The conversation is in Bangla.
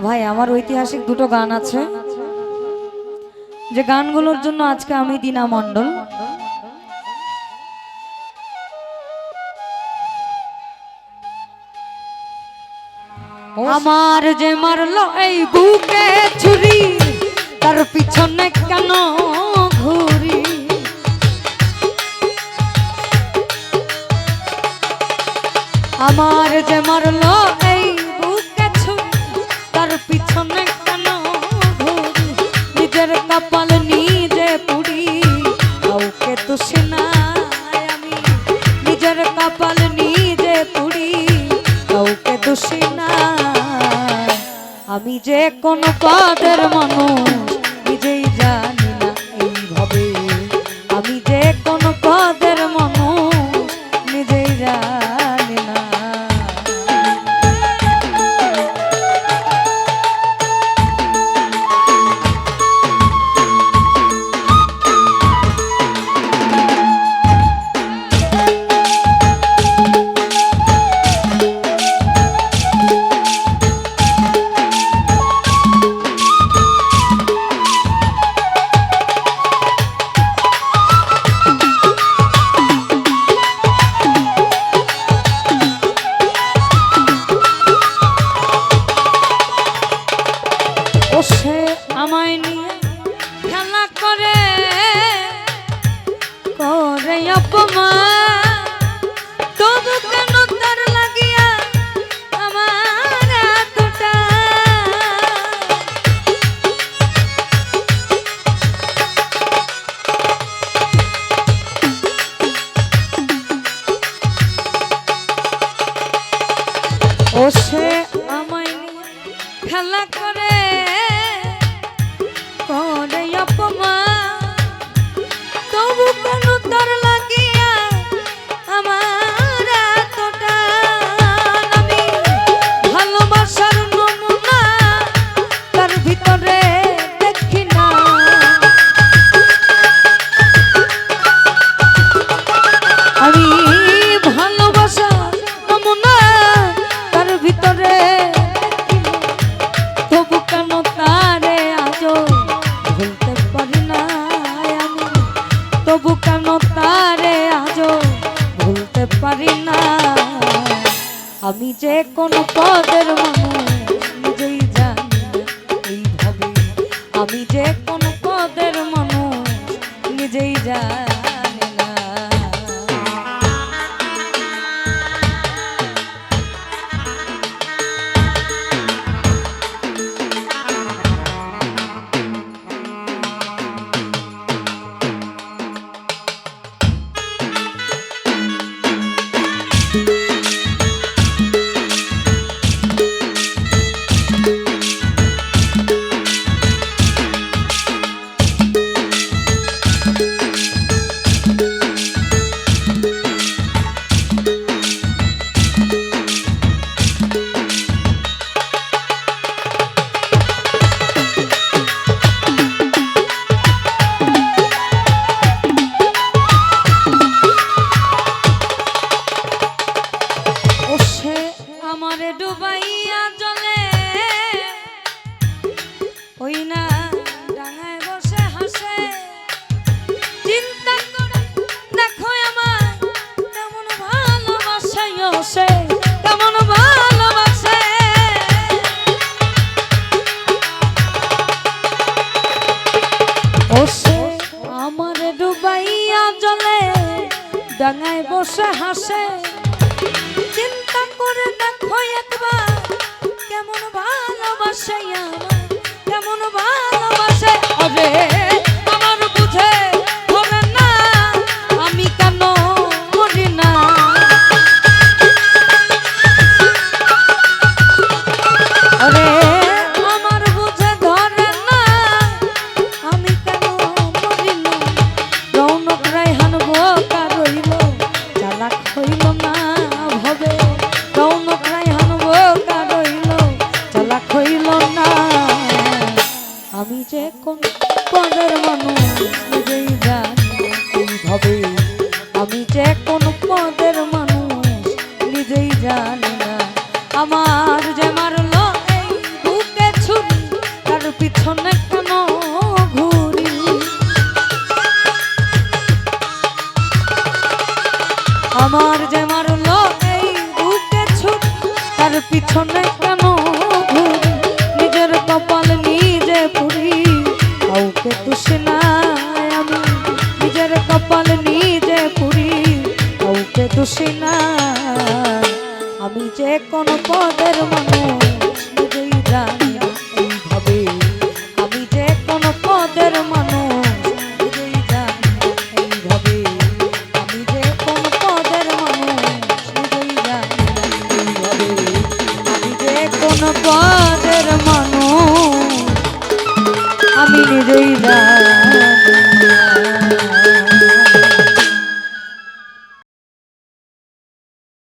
ভাই আমার ঐতিহাসিক দুটো গান আছে, যে গানগুলোর জন্য আজকে আমি দিনা মণ্ডল আমার যে মারলো এই বুকে ছুরি, তার পিছনে কেন ঘুরি। আমার যে মারলো এই বুকে ছুরি, তার পিছনে কেন ঘুরি। নিজের কপাল নিজে পুড়ি, কাউকে তো শোনাই আমি। নিজের কপাল নিজে পুড়ি, কাউকে দোষী না। আমি যে কোন পদের মানুষ নিজেই জানি না এইভাবে। আমি যে কোন পদের মানুষ নিজেই জানি না। সে আমায় নিয়ে খেলা করে করে অপমান, তবু কেন তার লাগিয়া আমার এতটা। ও সে আমায় নিয়ে খেলা করে করে অপমান, তবু কেন তার লাগিয়া আমার এতটা। আমি ভালোবাসার নমুনা তার ভিতরে দেখি না। আমি ভালোবাসার নমুনা তার ভিতরে দেখি না, তবু কেন তারে আজও ভুলতে পারি না আমি। তবু কেন তারে আজও ভুলতে পারি না। আমি যে কোন পদের মানুষ নিজেই জানি না এইভাবে। আমি যে কোন পদের মানুষ নিজেই জানি না। আমারে ডুবাইয়া জলে ওই না ডাঙায় বসে হাসে। চিন্তা করে দেখো আমার কেমন ভালোবাসে, সে কেমন ভালোবাসে। ও সে আমারে ডুবাইয়া জলে ডাঙায় বসে হাসে। চিন্তা করে দেখো একবার কেমন ভালোবাসে আমার, কেমন ভালোবাসে। আরে আমার বুঝে ধরে না আমি কেন মরি না। আরে আমার বুঝে ধরে না আমি কেন মরি না। রৌনক রায়হান বোকা রইল, চালাক হইল না ভাবে। রৌনক রায়হান বোকা রইল, চালাক হইল না। আমি যে কোন পদের মানুষ নিজেই জানি এইভাবে। আমি যে কোন পদের মানুষ নিজেই জানি না। আমার যে মারলো এই বুকে পিছনে কেন ঘুরি নিজের কপাল নিজে পুরি কাউকে দোষে না আমি নিজের কপাল নিজে পুরি কাউকে দোষে না আমি যে কোন পদের মানুষ নিজেই জানি না এইভাবে আমি যে কোন পদের মানুষ নিজেই জানি না এইভাবে আমি যে কোন পদের মানুষ নিজেই জানি না এইভাবে আমি যে কোন পদ